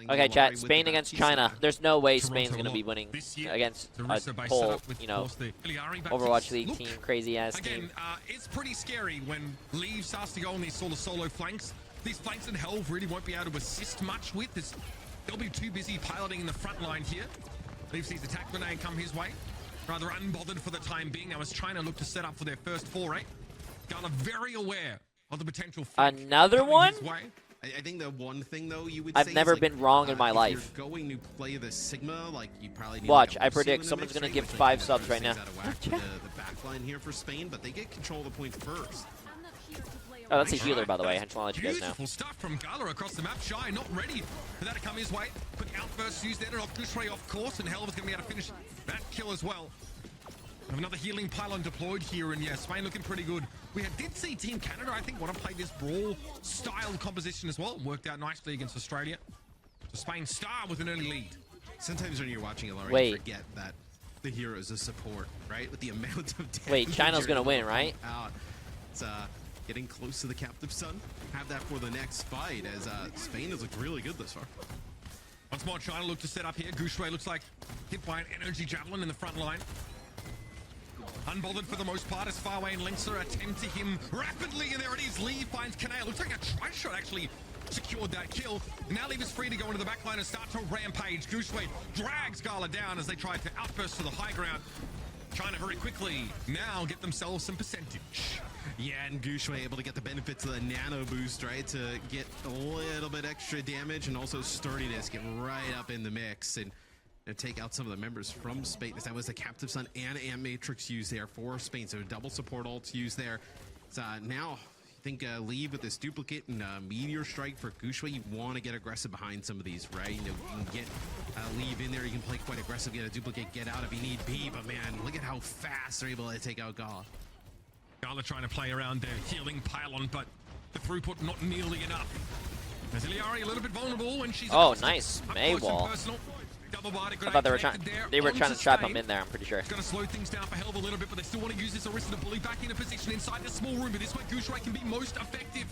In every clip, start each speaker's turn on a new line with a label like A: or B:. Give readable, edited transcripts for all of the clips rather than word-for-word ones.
A: Okay, chat. Spain against China. There's no way Spain's going to be winning against a whole, you know, Overwatch League team, crazy-ass team.
B: Again, it's pretty scary when Leave starts to go on these sort of solo flanks. These flanks and Helve really won't be able to assist much with. They'll be too busy piloting in the front line here. Leave sees the attack grenade come his way. Rather unbothered for the time being. Now as China look to set up for their first foray. Gala very aware of the potential.
A: Another one?
C: I think the one thing though you would
A: I've
C: say
A: never
C: is,
A: been wrong in my life.
C: You're going to play the Sigma, like you probably need
A: Watch,
C: like
A: I predict someone's going to give 5 subs right now.
C: the back line here for Spain, but they get control of the point first.
A: Oh, that's a healer, by the way. I just want to let you guys know.
B: Beautiful stuff from Gala across the map. Shy not ready for that to come his way. Quick outburst used there to knock Gooseray off course, and Helve is going to be able to finish that kill as well. We have another healing pylon deployed here, and yeah, Spain looking pretty good. We did see Team Canada, I think, want to play this brawl-style composition as well. Worked out nicely against Australia. So Spain start with an early lead.
C: Sometimes when you're watching Ilari, you forget that the hero is a support, right? With the amount of damage.
A: Wait, China's going to win, right?
C: It's getting close to the Captive Sun. Have that for the next fight, as Spain has looked really good this far.
B: Once more, China look to set up here. Gooseray looks like hit by an energy javelin in the front line. Unbothered for the most part as Farway and Lynx are attempting him rapidly, and there it is. Lee finds Kanale. Looks like a try shot actually secured that kill. Now Lee is free to go into the backline and start to rampage. Gooseray drags Gala down as they try to outburst to the high ground. China very quickly now get themselves some percentage.
C: Yeah, and Gooseray able to get the benefits of the nano boost, right? To get a little bit extra damage and also sturdiness, get right up in the mix and take out some of the members from Spain. That was the Captive Sun and Ant Matrix used there for Spain, so double support ults used there. So now, I think Leave with this duplicate and Meteor Strike for Gooseray, you want to get aggressive behind some of these, right? You know, you can get Leave in there, you can play quite aggressive, get a duplicate, get out if you need be, but man, look at how fast they're able to take out Gala.
B: Gala trying to play around their healing pylon, but the throughput not nearly enough. As Iliari a little bit vulnerable when she's
A: nice Maywall. I thought they were trying to trap him in there, I'm pretty sure.
B: It's going to slow things down for Helve a little bit, but they still want to use this Orisa to bully back into position inside the small room, but this way Gooseray can be most effective.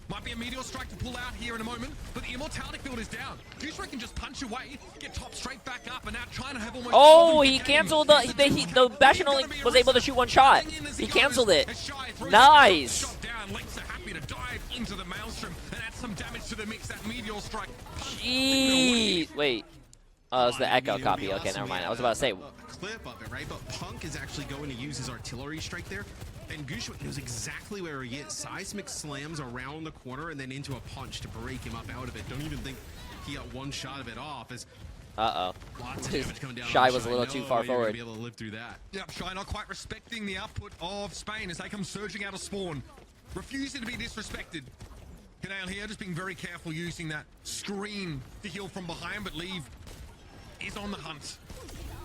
B: Might be a Meteor Strike to pull out here in a moment, but the Immortality field is down. Gooseray can just punch away, get top straight back up, and now China have almost...
A: Oh, he canceled the Bastion only was able to shoot one shot. He canceled it. Nice.
B: Lynx are happy to dive into the Maelstrom and add some damage to the mix. That Meteor Strike.
A: Jeez. Wait. Oh, it's the Echo copy. Okay, never mind. I was about to say.
C: A clip of it, right? But Punk is actually going to use his artillery strike there. And Gooseray knows exactly where he is. Seismic slams around the corner and then into a punch to break him up out of it. Don't even think he got one shot of it off. As lots of damage coming down.
A: Shy was a little too far forward.
C: Be able to live through that.
B: Yep, Shy not quite respecting the output of Spain as they come surging out of spawn. Refusing to be disrespected. Kanale here just being very careful using that screen to heal from behind, but Leave is on the hunt.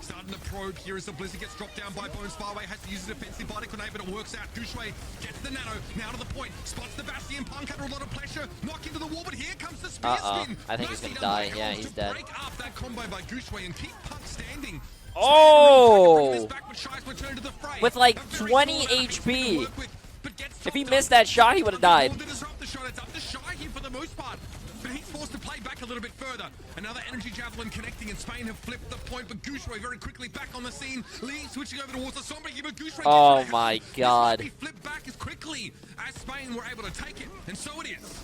B: Starting to probe here as the Blizzard gets dropped down by Bones. Farway has to use a defensive body grenade, but it works out. Gooseray gets the nano, now to the point. Spots the Bastion. Punk under a lot of pressure. Knock into the wall, but here comes the spear spin.
A: I think he's going to die. Yeah, he's dead.
B: Break up that combo by Gooseray and keep Punk standing.
A: Oh! With like 20 HP. If he missed that shot, he would have died.
B: It's up to Shy here for the most part, but he's forced to play back a little bit further. Another energy javelin connecting, and Spain have flipped the point, but Gooseray very quickly back on the scene. Lee switching over towards the Sombra here, but Gooseray.
A: Oh my God!
B: He flipped back as quickly as Spain were able to take it, and so it is.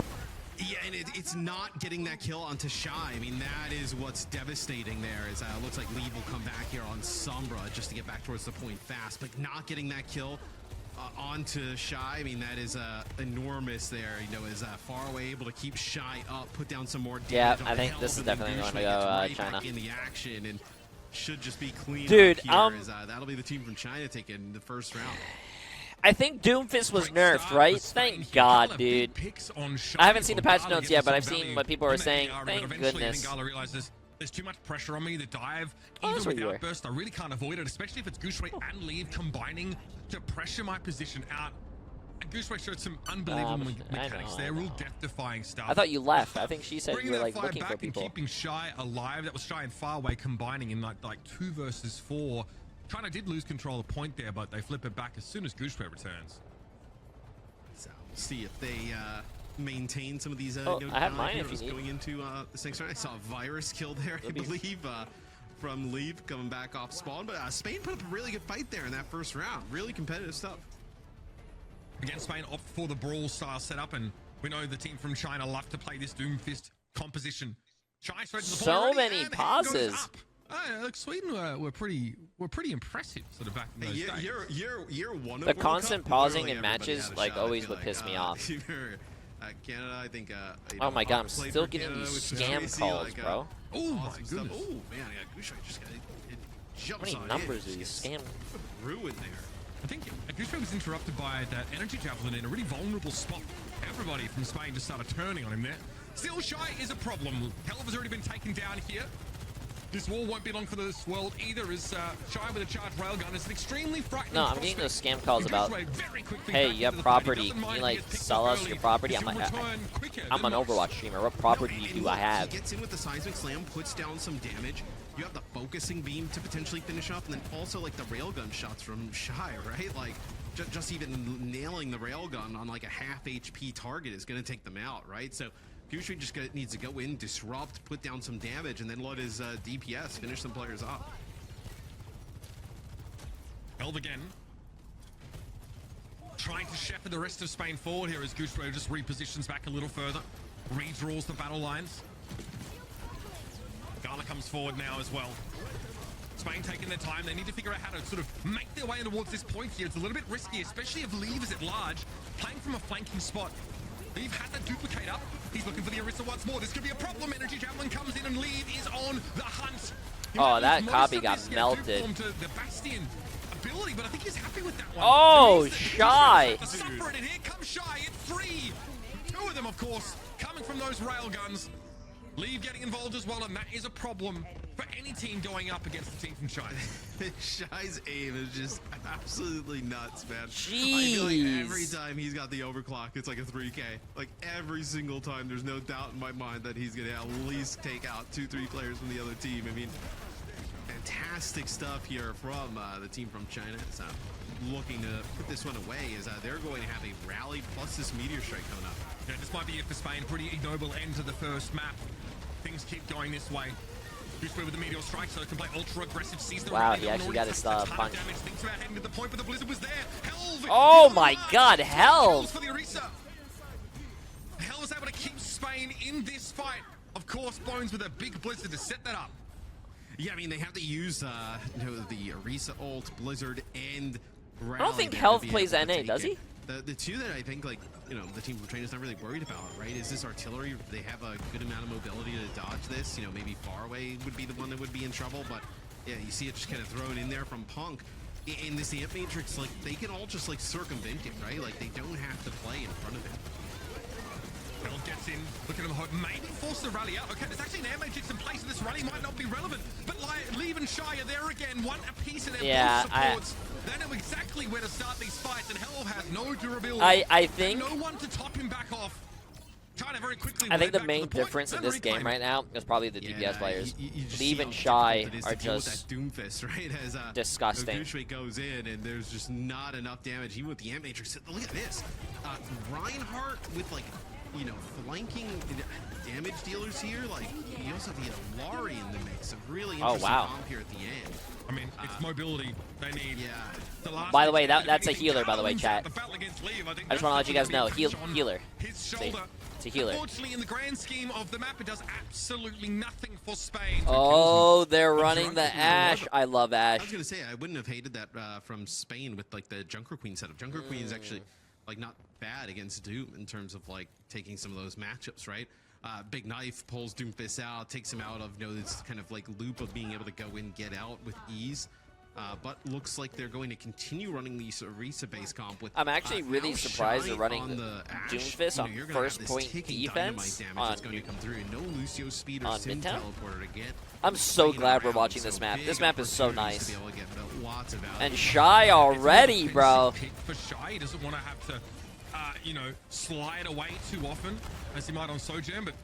C: Yeah, and it's not getting that kill onto Shy. I mean, that is what's devastating there. Is looks like Leave will come back here on Sombra just to get back towards the point fast, but not getting that kill onto Shy. I mean, that is enormous there. You know, is Farway able to keep Shy up, put down some more damage.
A: Yeah, I think this is definitely going to go
C: right
A: China.
C: Back in the action and should just be clean.
A: Dude,
C: here, that'll be the team from China taking the first round.
A: I think Doomfist was nerfed, right? Thank God, dude. I haven't seen the patch notes yet, but I've seen what people are saying. Thank goodness.
B: There's too much pressure on me. The dive, even with outburst, I really can't avoid it, especially if it's Gooseray and Leave combining to pressure my position out. And Gooseray showed some unbelievable mechanics there, real death-defying stuff.
A: I thought you left. I think she said you were like looking for people.
B: Keeping Shy alive. That was Shy and Farway combining in like 2 versus 4. China did lose control of the point there, but they flip it back as soon as Gooseray returns.
C: So we'll see if they maintain some of these.
A: I have mine if you need.
C: Going into this next round. I saw a virus kill there, I believe, from Leave coming back off spawn. But Spain put up a really good fight there in that first round. Really competitive stuff.
B: Again, Spain opt for the brawl style setup, and we know the team from China love to play this Doomfist composition. Shy straight to the
A: So many pauses.
B: Look, Sweden were pretty impressive sort of back in those days.
C: You're one of
A: The constant pausing in matches like always would piss me off.
C: Canada, I think.
A: Oh my god, I'm still getting these scam calls, bro.
B: Oh my goodness.
C: Oh man, Gushai just got it.
A: How many numbers are these scam?
C: Ruined there.
B: I think Gushai was interrupted by that energy javelin in a really vulnerable spot. Everybody from Spain just started turning on him there. Still, Shy is a problem. Helv has already been taken down here. This war won't be long for this world either, as Shy with a charged railgun is an extremely frightening
A: No, I'm getting those scam calls about, hey, you have property, can you like sell us your property? I'm like, I'm an Overwatch streamer, what property do I have?
C: He gets in with the seismic slam, puts down some damage. You have the focusing beam to potentially finish off, and then also like the railgun shots from Shy, right? Like just even nailing the railgun on like a half HP target is going to take them out, right? So Gushai just needs to go in, disrupt, put down some damage, and then let his DPS finish some players off.
B: Helv again. Trying to shepherd the rest of Spain forward here as Gushai just repositions back a little further. Redraws the battle lines. Ghana comes forward now as well. Spain taking their time. They need to figure out how to sort of make their way towards this point here. It's a little bit risky, especially if Leave is at large, playing from a flanking spot. Leave has that duplicate up. He's looking for the Orisa once more. This could be a problem. Energy Javelin comes in and Leave is on the hunt.
A: Oh, that copy got melted.
B: To the Bastion ability, but I think he's happy with that one.
A: Oh, Shy.
B: And here comes Shy. It's three. Two of them, of course, coming from those railguns. Leave getting involved as well, and that is a problem for any team going up against the team from China.
C: Shy's aim is just absolutely nuts, man.
A: Jeez.
C: I feel like every time he's got the overclock, it's like a 3K. Like every single time, there's no doubt in my mind that he's gonna at least take out 2-3 players from the other team. I mean, fantastic stuff here from the team from China. So looking to put this one away as they're going to have a rally plus this meteor strike coming up.
B: Yeah, this might be it for Spain. Pretty ignoble end to the first map. Things keep going this way. Gushai with the meteor strike, so it can play ultra aggressive. Sees the
A: wow, he actually got his punch.
B: Thinks about heading to the point, but the blizzard was there. Helv!
A: Oh my god, Helv!
B: For the Orisa. Helv was able to keep Spain in this fight. Of course, Bones with a big blizzard to set that up.
C: Yeah, I mean, they have to use the Orisa ult, Blizzard, and Rally.
A: I don't think Helv plays NA, does he?
C: The two that I think, like, the team from China's not really worried about, right, is this artillery. They have a good amount of mobility to dodge this. Maybe far away would be the one that would be in trouble, but yeah, you see it just kind of thrown in there from Punk. In this Amp Matrix, like, they can all just, like, circumvent it, right? Like, they don't have to play in front of it.
B: Helv gets in, look at him, maybe force the rally out. Okay, there's actually an air matrix in place, and this rally might not be relevant. But Leave and Shy are there again, one apiece of their supports. They know exactly where to start these fights, and Helv has no durability.
A: I think
B: no one to top him back off. China very quickly.
A: I think the main difference in this game right now is probably the DPS players. Leave and Shy are just
C: Doomfist, right? As
A: disgusting.
C: Gushai goes in, and there's just not enough damage, even with the Amp Matrix. Look at this. Reinhardt with, like, flanking damage dealers here. Like, you also have the Lari in the mix. A really interesting comp here at the end.
B: I mean, it's mobility. They need.
C: Yeah.
A: By the way, that's a healer, by the way, chat. I just want to let you guys know. Healer.
B: His shoulder.
A: It's a healer.
B: Unfortunately, in the grand scheme of the map, it does absolutely nothing for Spain.
A: Oh, they're running the Ashe. I love Ashe.
C: I was going to say, I wouldn't have hated that from Spain with, like, the Junker Queen setup. Junker Queen is actually, like, not bad against Doom in terms of, like, taking some of those matchups, right? Big Knife pulls Doomfist out, takes him out of this kind of like loop of being able to go in, get out with ease. But looks like they're going to continue running the Orisa base comp with.
A: I'm actually really surprised they're running the Doomfist on first point defense on Midtown. I'm so glad we're watching this map. This map is so nice. And Shy already, bro.
B: For Shy, he doesn't want to have to slide away too often as he might on Sojourn, but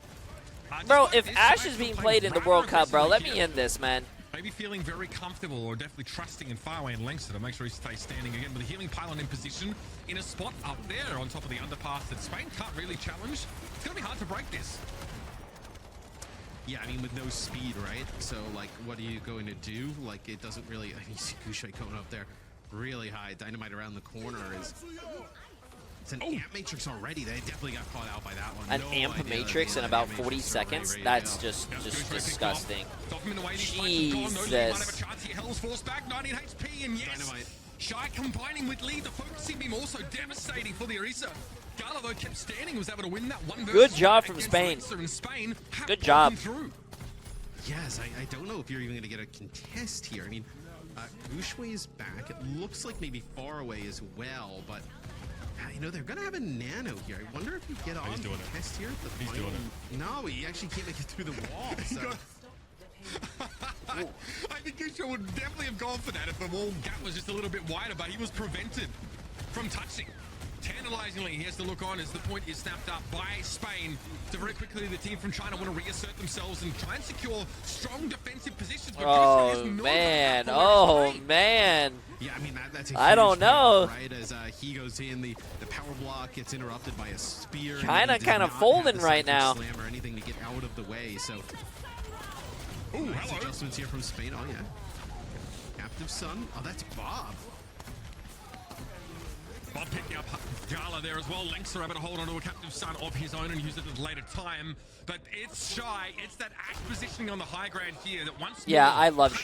A: bro, if Ashe is being played in the World Cup, bro, let me end this, man.
B: maybe feeling very comfortable or definitely trusting in Fireway and Lengster to make sure he stays standing again. With a healing pylon in position in a spot up there on top of the underpass that Spain can't really challenge. It's going to be hard to break this.
C: Yeah, I mean, with no speed, right? So, like, what are you going to do? Like, it doesn't really... I mean, you see Gouche going up there really high. Dynamite around the corner is... It's an amp matrix already. They definitely got caught out by that one.
A: An amp matrix in about 40 seconds? That's just disgusting. Jesus.
B: Hell's force back, 19 HP, and yes,
C: Dynamite.
B: Shy combining with Lee, the focusing beam also devastating for the Orisa. Gala, though, kept standing, was able to win that one.
A: Good job from Spain. Good job.
C: Yes, I don't know if you're even going to get a contest here. I mean, Gouche is back. It looks like maybe Faraway as well, but you know, they're going to have a nano here. I wonder if you get on the test here. He's doing it. No, he actually can't make it through the wall. So.
B: I think Gouche would definitely have gone for that if the wall gap was just a little bit wider, but he was prevented from touching. Tantalizingly, he has to look on as the point is snapped up by Spain. So very quickly, the team from China want to reassert themselves and try and secure strong defensive positions. But
A: oh, man. Oh, man.
C: Yeah, I mean, that's a
A: I don't know.
C: Right, as he goes in, the power block gets interrupted by a spear.
A: China kind of folding right now.
C: Slam or anything to get out of the way, so...
B: Ooh,
C: nice adjustments here from Spain. Oh, yeah. Captive Sun. Oh, that's Bob.
B: Bob picking up Gala there as well. Lengster able to hold onto a Captive Sun of his own and use it at a later time. But it's Shy. It's that Ash positioning on the high ground here that once
A: yeah, I love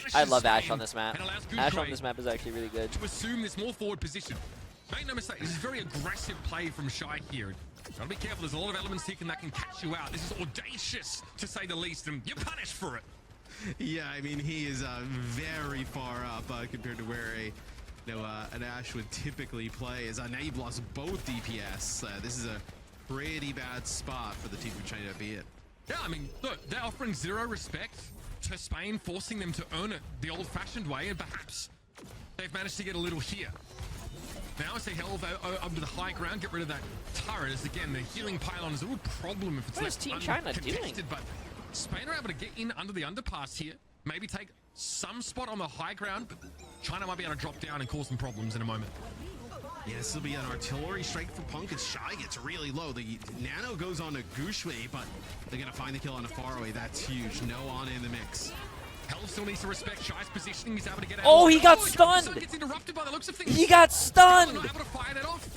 A: Ash on this map. Ash on this map is actually really good.
B: To assume this more forward position. Make no mistake, this is very aggressive play from Shy here. Gotta be careful. There's a lot of elements here that can catch you out. This is audacious, to say the least, and you're punished for it.
C: Yeah, I mean, he is very far up compared to where an Ash would typically play. As now you've lost both DPS. This is a pretty bad spot for the team from China to be it.
B: Yeah, I mean, look, they're offering zero respect to Spain, forcing them to earn it the old-fashioned way, and perhaps they've managed to get a little here. Now as they held up to the high ground, get rid of that turret. As again, the healing pylon is a real problem if it's
A: what is Team China doing?
B: But Spain are able to get in under the underpass here, maybe take some spot on the high ground, but China might be able to drop down and cause some problems in a moment.
C: Yeah, this will be an artillery strike for Punk as Shy gets really low. The nano goes on to Gouche, but they're going to find the kill on the Faraway. That's huge. No on in the mix.
B: Hell still needs to respect Shy's positioning. He's able to get out.
A: Oh, he got stunned.
B: Gets interrupted by the looks of things.
A: He got stunned.
B: Not able to fire that off.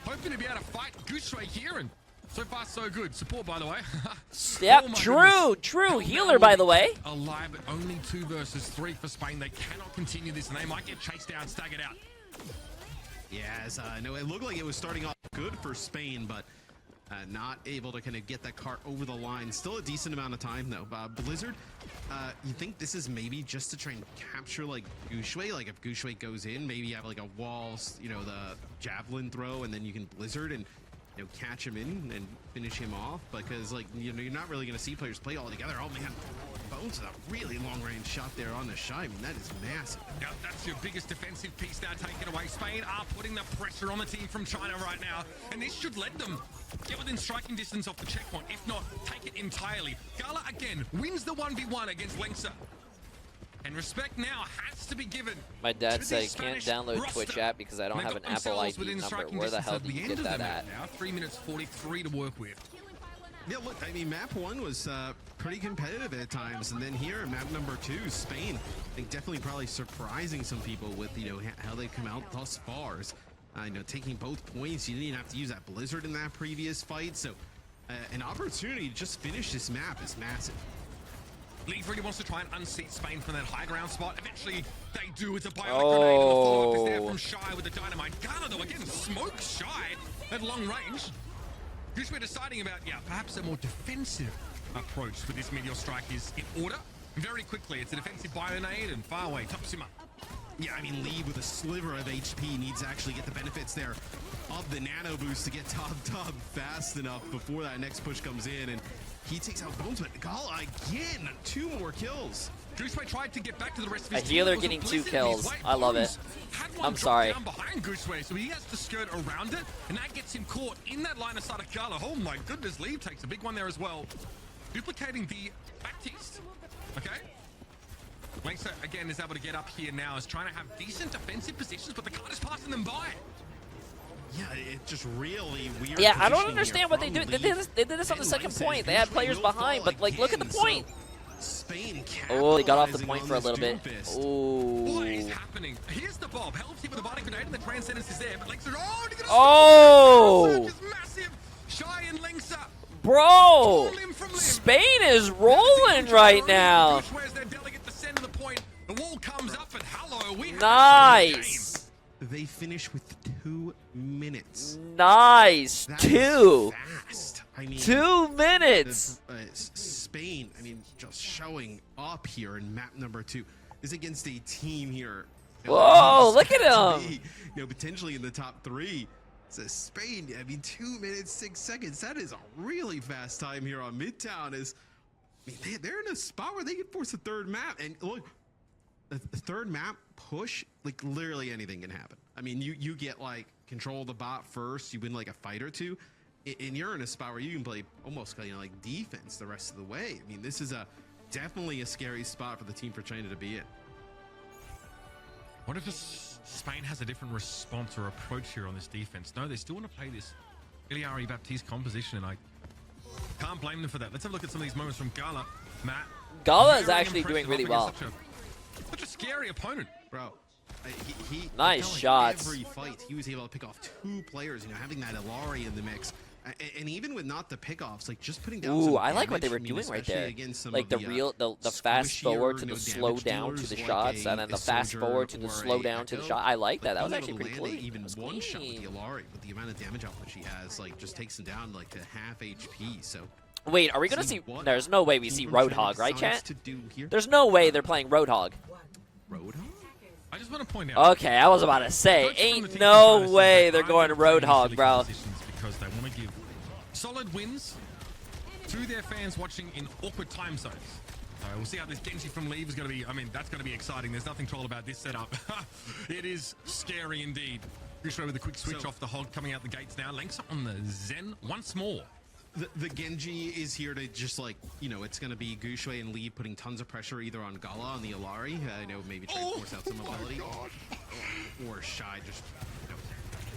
B: Hoping to be able to fight Gouche here, and so far so good. Support, by the way.
A: Yep,
B: oh
A: true healer, by the way.
B: Alive, but only 2 versus 3 for Spain. They cannot continue this, and they might get chased down, staggered out.
C: Yes, no, it looked like it was starting off good for Spain, but not able to kind of get that cart over the line. Still a decent amount of time, though. Blizzard, you think this is maybe just to try and capture, like, Gouche? Like, if Gouche goes in, maybe you have, like, a wall, you know, the javelin throw, and then you can Blizzard and, you know, catch him in and finish him off. Because, like, you know, you're not really going to see players play all together. Oh, man. Bones with a really long-range shot there on the Shy. I mean, that is massive.
B: Now, that's your biggest defensive piece now taken away. Spain are putting the pressure on the team from China right now, and this should let them get within striking distance off the checkpoint. If not, take it entirely. Gala, again, wins the 1v1 against Lengser. And respect now has to be given.
A: My dad said he can't download
B: roster.
A: Twitch app because I don't have an Apple ID number. Where the hell do you get that at?
B: Now, 3 minutes 43 to work with.
C: Yeah, look, I mean, map 1 was pretty competitive at times, and then here, map number 2, Spain, I think definitely probably surprising some people with, you know, how they come out thus far. You know, taking both points, you didn't even have to use that Blizzard in that previous fight, so an opportunity to just finish this map is massive.
B: Leaf really wants to try and unseat Spain from that high ground spot. Eventually, they do. It's a bionic grenade, and the follow-up is there from Shy with the dynamite. Gala, though, again, smokes Shy at long range. Just we're deciding about, yeah, perhaps a more defensive approach with this meteor strike is in order. Very quickly, it's a defensive bionade, and Faraway tops him up.
C: Yeah, I mean, Lee with a sliver of HP needs to actually get the benefits there of the nano boost to get topped up fast enough before that next push comes in, and he takes out Bones, but Gala again, 2 more kills.
B: Gouche tried to get back to the rest of his
A: a healer getting 2 kills. I love it. I'm sorry.
B: Down behind Gouche, so he has to skirt around it, and that gets him caught in that line of sight of Gala. Oh my goodness, Lee takes a big one there as well. Duplicating the back teast. Okay. Lengsa, again, is able to get up here now. Is trying to have decent defensive positions, but the card is passing them by.
C: Yeah, it's just really weird.
A: Yeah, I don't understand what they do. They did this on the second point. They had players behind, but like, look at the point.
C: Spain
A: Oh, they got off the point for a little bit.
B: What is
A: Oh.
B: happening? Here's the Bob. Helps him with the body grenade, and the Transcendence is there. But Lengsa,
A: Oh!
B: massive. Shy and Lengsa.
A: Bro, Spain is rolling right now.
B: Where's their delegate to send to the point? The wall comes up, and hello, we have
A: Nice.
C: They finish with 2 minutes.
A: Nice.
C: That
A: Two.
C: is fast. I mean,
A: 2 minutes.
C: Spain, I mean, just showing up here in map number 2. Is against a team here.
A: Whoa, look at him.
C: Potentially in the top 3. So Spain, I mean, 2 minutes, 6 seconds. That is a really fast time here on Midtown. They're in a spot where they can force a third map. And look, the third map push, like literally anything can happen. I mean, you get like control of the bot first, you win like a fight or two, and you're in a spot where you can play almost like defense the rest of the way. I mean, this is definitely a scary spot for the team for China to be in.
B: What if Spain has a different response or approach here on this defense? No, they still want to play this Iliari Baptiste composition, and I can't blame them for that. Let's have a look at some of these moments from Gala. Matt.
A: Gala is actually doing really well.
B: Such a scary opponent.
C: Bro, he
A: Nice
C: felt like
A: shots.
C: Every fight, he was able to pick off 2 players, having that Ilari in the mix. And even with not the pickoffs, like just putting down
A: Ooh,
C: some
A: I like what they
C: damage,
A: were doing right
C: especially
A: there.
C: against some
A: Like
C: of
A: the fast
C: squishier,
A: forward to the slow
C: damage
A: down to
C: dealers
A: the
C: like
A: shots, and then the fast
C: Soldier
A: forward to the
C: or
A: slow
C: a
A: down to the
C: Echo.
A: shot. I like that. That was
C: Being
A: actually
C: able to
A: pretty
C: land
A: clean.
C: Even
A: That was
C: one shot with
A: clean.
C: the Ilari, with the amount of damage output she has, like just takes him down like to half HP. So
A: Wait, are we gonna see?
C: what
A: There's no way we see
C: Team from China
A: Roadhog, right,
C: decides
A: chat?
C: to do here.
A: There's no way they're playing Roadhog.
C: Roadhog?
B: I just want to point out.
A: Okay, I was about to say,
B: Coach from the
A: ain't
B: team
A: no
B: from
A: way
B: China
A: they're
B: said
A: going to
B: that I would play
A: Roadhog,
B: these
A: bro.
B: positions because they want to give solid wins to their fans watching in awkward time zones. We'll see how this Genji from Leave is going to be. I mean, that's going to be exciting. There's nothing troll about this setup. It is scary indeed. Bushra with a quick switch off the Hog coming out the gates now. Lengsa on the Zen once more.
C: The Genji is here to just like, it's going to be Gushui and Lee putting tons of pressure either on Gala, on the Ilari, maybe try to force out some ability. Or Shy just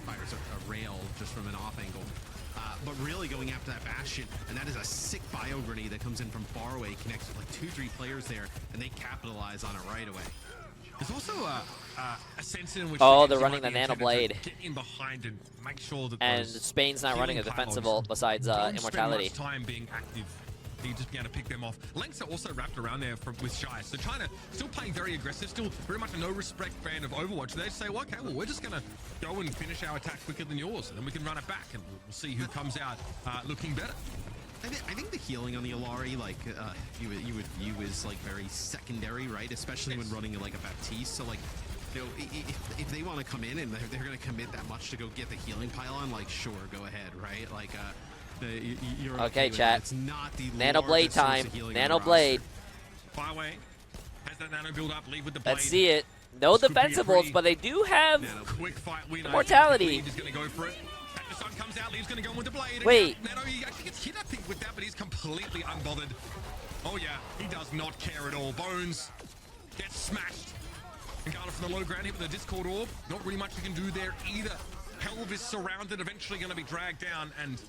C: fires a rail just from an off angle. But really going after that Bastion, and that is a sick bio grenade that comes in from far away, connects with like 2-3 players there, and they capitalize on it right away.
B: There's also a sense in which
A: Oh, they're running the Nano Blade.
B: Get in behind and make sure that
A: And
B: those
A: Spain's not running a
B: healing
A: defensive
B: paddles
A: ult besides
B: don't
A: Immortality.
B: spend much time being active. He just began to pick them off. Lengsa also wrapped around there with Shy. So China still playing very aggressive, still very much a no-respect fan of Overwatch. They say, well, okay, well, we're just going to go and finish our attack quicker than yours, and then we can run it back, and we'll see who comes out looking better.
C: I think the healing on the Ilari, like, you would view as like very secondary, right? Especially when running like a Baptiste. So like, if they want to come in and they're going to commit that much to go get the healing pylon, like, sure, go ahead, right? Like, you're
A: Okay,
C: with
A: chat.
C: that. It's not the
A: Nano Blade
C: largest source
A: time.
C: of healing on
A: Nano
C: the
A: Blade.
B: Fireway has that Nano build up, leave with the blade.
A: Let's see it. No
B: This could be a
A: defensive
B: pretty
A: ults, but they do have.
B: quick fight winner.
A: Immortality.
B: Leave is going to go for it. The sun comes out, Leave's going to go with the blade.
A: Wait.
B: Nano, he actually gets hit, I think, with that, but he's completely unbothered. Oh, yeah, he does not care at all. Bones gets smashed. And Gala from the low ground here with the Discord Orb. Not really much we can do there either. Helv is surrounded, eventually going to be dragged down, and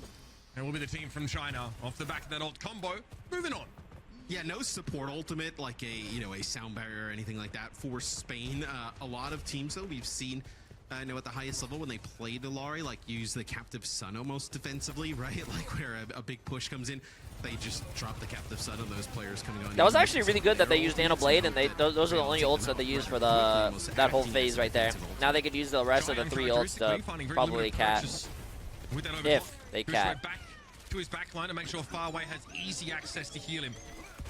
B: it will be the team from China off the back of that ult combo. Moving on.
C: Yeah, no support ultimate like a sound barrier or anything like that for Spain. A lot of teams though we've seen, at the highest level when they play Ilari, like use the Captive Sun almost defensively, right? Like where a big push comes in, they just drop the Captive Sun on those players coming on.
A: That was actually really good that they used Nano Blade, and those are the only ults that they used for that whole phase right there. Now they could use the rest of the 3 ults to probably cap if they cap.
B: Back to his back line to make sure Farway has easy access to heal him.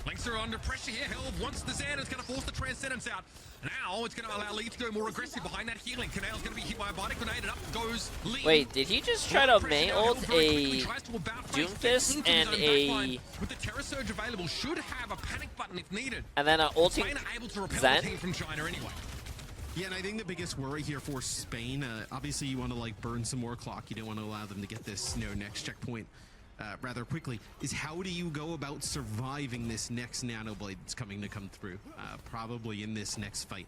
B: Lengsa are under pressure here. Helv wants the Zan. It's going to force the Transcendence out. Now it's going to allow Lee to go more aggressive behind that healing. Canale's going to be hit by a body grenade, and up goes Lee.
A: Wait, did he just try to main ult a Doomfist and a...
B: With the Terror Surge available, should have a panic button if needed.
A: And then ulting
B: Spain are able to repel
A: Zen?
B: the team from China anyway.
C: Yeah, and I think the biggest worry here for Spain, obviously you want to like burn some more clock. You don't want to allow them to get this next checkpoint rather quickly, is how do you go about surviving this next Nano Blade that's come through, probably in this next fight.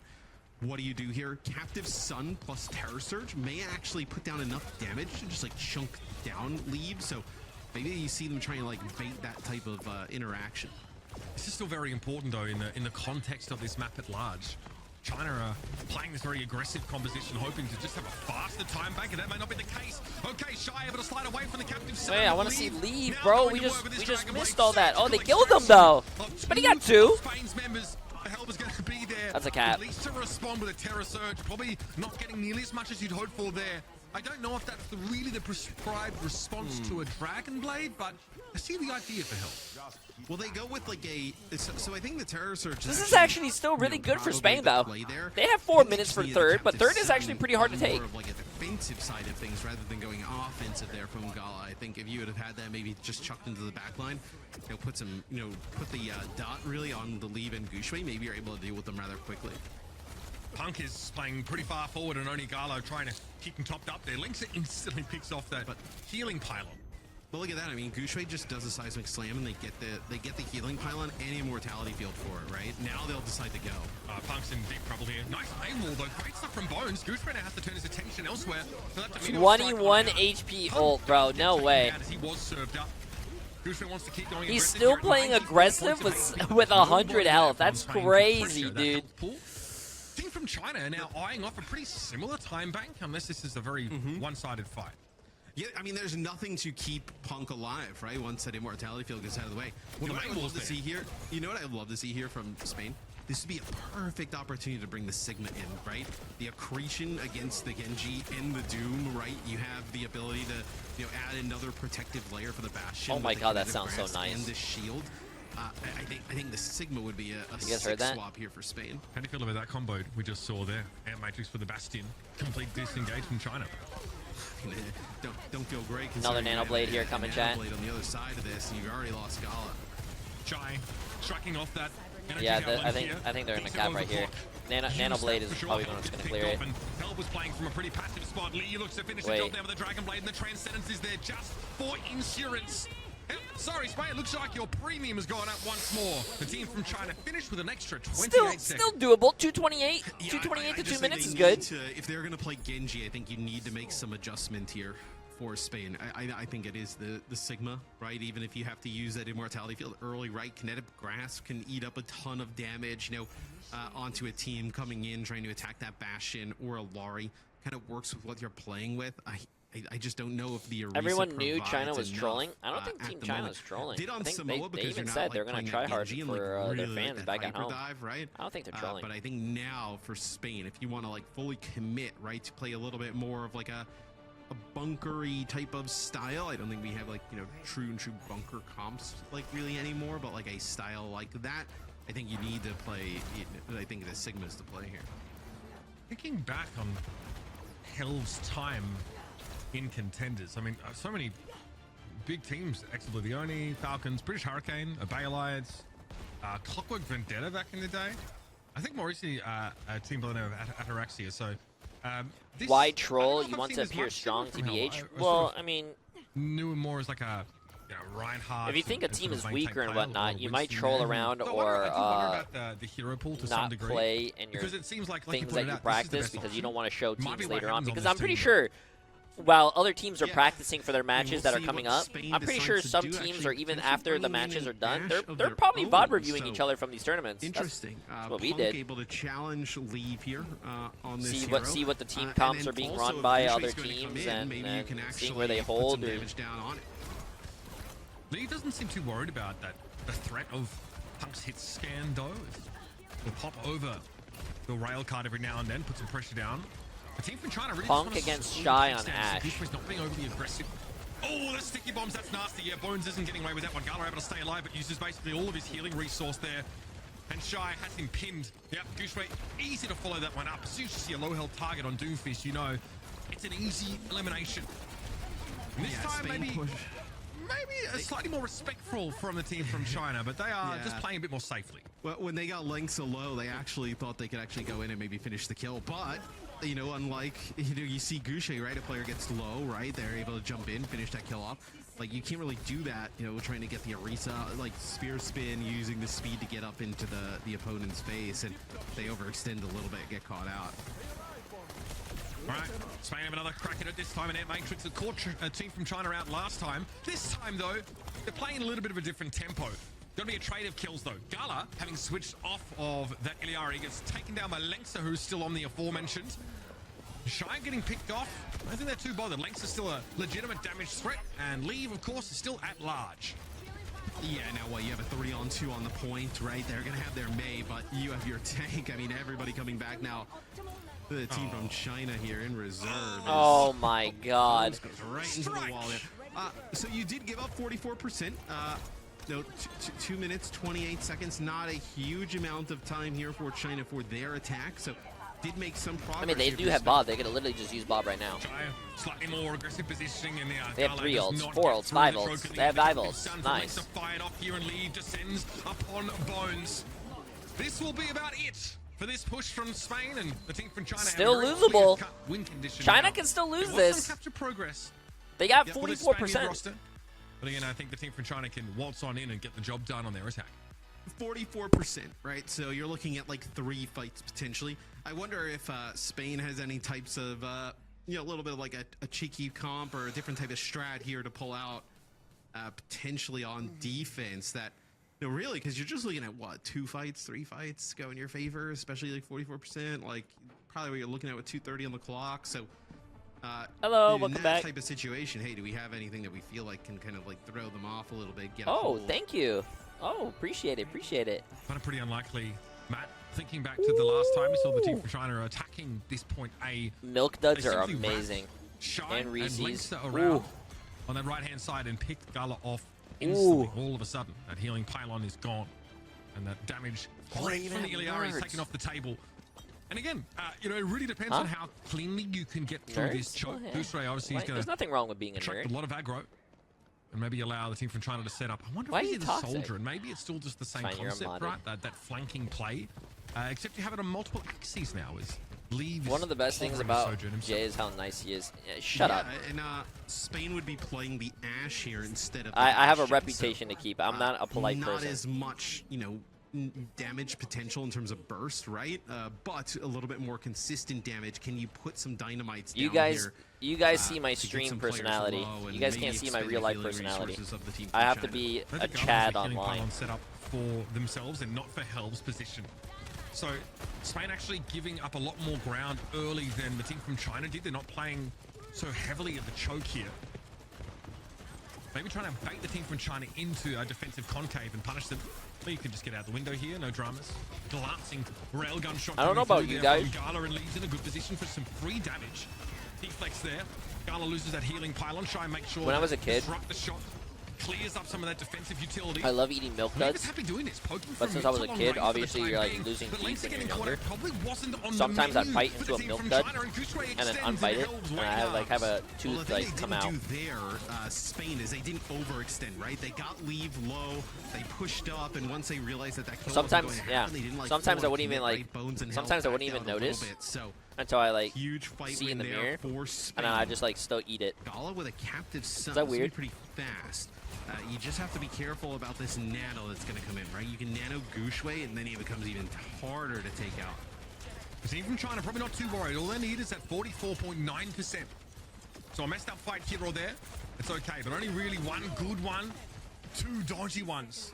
C: What do you do here? Captive Sun plus Terror Surge may actually put down enough damage to just like chunk down Leave, so maybe you see them trying to like bait that type of interaction.
B: This is still very important though in the context of this map at large. China are playing this very aggressive composition, hoping to just have a faster time bank, and that may not be the case. Okay, Shy able to slide away from the Captive Sun.
A: Wait, I want to see Leave, bro. We just missed all that. Oh, they killed him though. But he got 2.
B: Spain's members, the help is going to be there.
A: That's a cap.
B: At least to respond with a Terror Surge, probably not getting nearly as much as you'd hoped for there. I don't know if that's really the prescribed response to a Dragon Blade, but I see the idea for help.
C: Well, they go with like a... So I think the Terror Surge...
A: This is actually still really good for Spain, though. They have 4 minutes for third, but third is actually pretty hard to take.
C: More of like a defensive side of things rather than going offensive there from Gala. I think if you would have had that maybe just chucked into the back line, put some, put the dot really on the Leave and Gushui, maybe you're able to deal with them rather quickly.
B: Punk is playing pretty far forward and only Garlo trying to keep him topped up there. Linksa instantly picks off that healing pylon.
C: But look at that. I mean, Gushui just does a seismic slam and they get the healing pylon and immortality field for it, right? Now they'll decide to go.
B: Punk's in deep trouble here. Nice aim wall though. Great stuff from Bones. Gushui now has to turn his attention elsewhere.
A: 21 HP ult, bro. No way.
B: As he was served up. Gushui wants to keep going.
A: He's still playing aggressive with 100 health. That's crazy, dude.
B: Team from China are now eyeing off a pretty similar time bank, unless this is a very one-sided fight.
C: Yeah, I mean, there's nothing to keep Punk alive, right? Once that immortality field gets out of the way. You know what I'd love to see here? You know what I'd love to see here from Spain? This would be a perfect opportunity to bring the Sigma in, right? The accretion against the Genji and the Doom, right? You have the ability to, add another protective layer for the Bastion.
A: Oh my god, that sounds so nice.
C: And the shield. I think the Sigma would be a sick swap here for Spain.
B: How do you feel about that combo we just saw there? Ant Matrix for the Bastion. Complete disengage from China.
C: Don't feel great.
A: Another Nano Blade here coming, chat.
C: On the other side of this, and you've already lost Gala.
B: Shy striking off that.
A: Yeah, I think they're in the cap right here. Nano Blade is probably going to clear it.
B: Help was playing from a pretty passive spot. Lee looks to finish the job there with the Dragon Blade, and the Transcendence is there just for insurance. Sorry, Spain, it looks like your premium has gone up once more. The team from China finished with an extra 28 seconds.
A: Still doable. 228. 228 to 2 minutes is good.
C: If they're going to play Genji, I think you need to make some adjustment here for Spain. I think it is the Sigma, right? Even if you have to use that immortality field early, right? Kinetic Grasp can eat up a ton of damage, onto a team coming in, trying to attack that Bastion or a Lari. Kind of works with what you're playing with. I just don't know if the
A: everyone knew China was trolling. I don't think Team China was trolling. I think they even said they're going to try hard for their fans back at home.
C: Right?
A: I don't think they're trolling.
C: But I think now for Spain, if you want to like fully commit, right, to play a little bit more of like a bunkery type of style. I don't think we have like true bunker comps like really anymore, but like a style like that, I think you need to play. I think the Sigma is to play here.
B: Thinking back on Hell's time in contenders, I mean, so many big teams: Exoblivione, Falcons, British Hurricane, Obey Alliance, Clockwork Vendetta back in the day. I think more recently a team by the name of Ataraxia. So
A: why troll? You want to appear strong, TBH? Well, I mean,
B: knew him more as like a Reinhardt.
A: If you think a team is weaker and whatnot, you might troll around or
B: the hero pool to
A: not play in your things that you practice because you don't want to show teams later on. Because I'm pretty sure, while other teams are practicing for their matches that are coming up, I'm pretty sure some teams, or even after the matches are done, they're probably VOD reviewing each other from these tournaments.
C: Interesting.
A: That's what we did.
C: Able to challenge Leave here on this
A: see what the team comps are being run by other teams and seeing where they hold.
B: Lee doesn't seem too worried about that. The threat of Punk's hit scan, though, will pop over the rail card every now and then, put some pressure down. The team from China really
A: Punk against Shy on Ash.
B: He's not being overly aggressive. Oh, the sticky bombs, that's nasty. Yeah, Bones isn't getting away with that one. Gala able to stay alive, but uses basically all of his healing resource there. And Shy has him pinned. Yep, Gooshway, easy to follow that one up. As soon as you see a low health target on Doomfist, you know it's an easy elimination. And this time, maybe a slightly more respectful from the team from China, but they are just playing a bit more safely.
C: Well, when they got Link so low, they actually thought they could actually go in and maybe finish the kill. But, unlike, you see Goucher, right? A player gets low, right? They're able to jump in, finish that kill off. like you can't really do that, you know, trying to get the Arisa, like spear spin, using the speed to get up into the opponent's face, and they overextend a little bit, get caught out.
B: All right, Spain have another crack at it this time, and Air Matrix had caught a team from China out last time. This time, though, they're playing a little bit of a different tempo. Gonna be a trade of kills, though. Gala, having switched off of that Iliari, gets taken down by Lengsa, who's still on the aforementioned. Shy getting picked off. I don't think they're too bothered. Lengsa is still a legitimate damage threat, and Leave, of course, is still at large.
C: Yeah, now what, you have a 3-on-2 on the point, right? They're gonna have their Mei, but you have your tank. I mean, everybody coming back now. The team from China here in reserve.
A: Oh my God.
C: Goes right into the wall there. So you did give up 44%. No, 2 minutes, 28 seconds. Not a huge amount of time here for China for their attack. So did make some progress.
A: I mean, they do have Bob. They could literally just use Bob right now.
B: Slightly more aggressive positioning in the
A: they have 3 ults, 4 ults, 5 ults. They have 5 ults. Nice.
B: Fired off here and Leave descends upon Bones. This will be about it for this push from Spain, and the team from China.
A: Still losable.
B: Win condition
A: China
B: now.
A: can still lose
B: Some
A: this.
B: capture progress.
A: They got
B: Yep,
A: 44%.
B: But again, I think the team from China can waltz on in and get the job done on their attack.
C: 44%, right? So you're looking at like 3 fights potentially. I wonder if Spain has any types of, you know, a little bit of like a cheeky comp or a different type of strat here to pull out potentially on defense that, you know, really, because you're just looking at what, 2 fights, 3 fights go in your favor, especially like 44%, like probably what you're looking at with 2:30 on the clock. So
A: hello,
C: in
A: welcome
C: that
A: back.
C: type of situation, hey, do we have anything that we feel like can kind of like throw them off a little bit? Get
A: Oh, thank you. Oh, appreciate it, appreciate it.
B: Kind of pretty unlikely, Matt. Thinking back to the last time we saw the team from China attacking this point A.
A: Milk duds are amazing.
B: Shy
A: And Reese's.
B: around on that right-hand side and picked Gala off instantly. All of a sudden, that healing pylon is gone. And that damage from the Iliari is taken off the table. And again, you know, it really depends on how cleanly you can get through this choke. Goose-Ray obviously is going to
A: There's nothing wrong with being a
B: attract
A: nerd.
B: a lot of aggro. And maybe allow the team from China to set up. I wonder
A: Why
B: if
A: are
B: we
A: you
B: see the
A: toxic?
B: soldier, and maybe it's still just the same
A: Fine, you're
B: concept,
A: unmodded.
B: right? That flanking play. Except you have it on multiple axes now. Is Leave
A: One of the best things about Jay is how nice he is. Yeah, shut up.
C: And Spain would be playing the Ashe here instead of.
A: I have a
C: Ashe,
A: reputation to keep. I'm not a polite
C: not
A: person.
C: as much, you know, damage potential in terms of burst, right? But a little bit more consistent damage. Can you put some dynamites down here?
A: You guys see my
C: to get
A: stream
C: some players
A: personality.
C: low and
A: You guys
C: maybe
A: can't see my
C: expend
A: real life
C: healing
A: personality.
C: resources of the team
A: I
C: from
A: have to
C: China.
A: be
B: I
A: a
B: think
A: Chad
B: Gala's healing
A: online.
B: pylon set up for themselves and not for Helv's position. So Spain actually giving up a lot more ground early than the team from China did. They're not playing so heavily at the choke here. Maybe trying to bait the team from China into a defensive concave and punish them. Well, you can just get out the window here, no dramas. Glancing railgun shot.
A: I don't know about you guys.
B: Gala and Lee's in a good position for some free damage. Deflex there. Gala loses that healing pylon. Try and make sure.
A: When I was a kid,
B: disrupt the shot. Clears up some of that defensive utility.
A: I love eating milk duds.
B: Happy doing this,
A: But since I was a kid, obviously you're like losing teeth when you're younger. Sometimes I'd bite into a milk dud and then unbite it, and I like have a tooth like come out.
C: What they didn't do there, Spain, is they didn't overextend, right? They got Leave low, they pushed up, and once they realized that kill
A: sometimes,
C: wasn't going to
A: yeah.
C: happen, they didn't, like,
A: Sometimes I wouldn't even like.
C: Bones
A: Sometimes I wouldn't even notice until I like
C: huge fight
A: see in the
C: there
A: mirror,
C: for Spain.
A: and then I just like still eat it.
C: Gala with a captive sun.
A: Is that weird?
C: Pretty fast. You just have to be careful about this nano that's going to come in, right? You can nano Gushway, and then it becomes even harder to take out.
B: The team from China probably not too worried. All they need is that 44.9%. So a messed up fight here or there, it's okay. But only really one good one, 2 dodgy ones.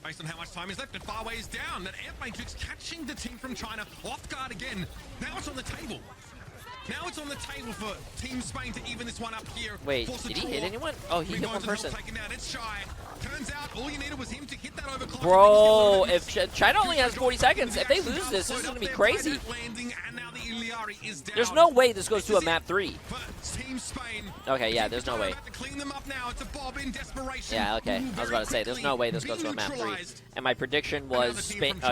B: Based on how much time is left, and Farway is down. That Air Matrix catching the team from China off guard again. Now it's on the table. Now it's on the table for Team Spain to even this one up here.
A: Wait, did he hit anyone? Oh, he hit one person.
B: It's Shy. Turns out all you needed was him to hit that overclock.
A: Bro, if China only has 40 seconds, if they lose this, this is going to be crazy. There's no way this goes to a map 3. Okay, yeah, there's no way. Yeah, okay. I was about to say, there's no way this goes to a map 3. And my prediction was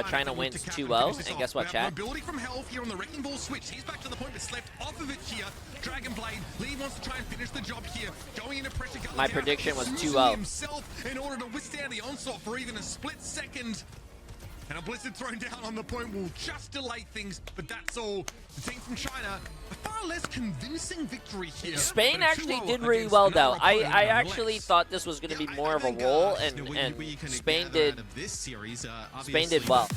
A: China wins 2-0. And guess what, chat?
B: Mobility from Health here on the Wrecking Ball switch. He's back to the point that's left off of it here. Dragon Blade. Lee wants to try and finish the job here. Going into pressure.
A: My prediction was 2-0.
B: Himself in order to withstand the onslaught for even a split second. And a blizzard thrown down on the point will just delay things, but that's all. The team from China, a far less convincing victory here.
A: Spain actually did really well, though. I actually thought this was going to be more of a roll, and Spain did well.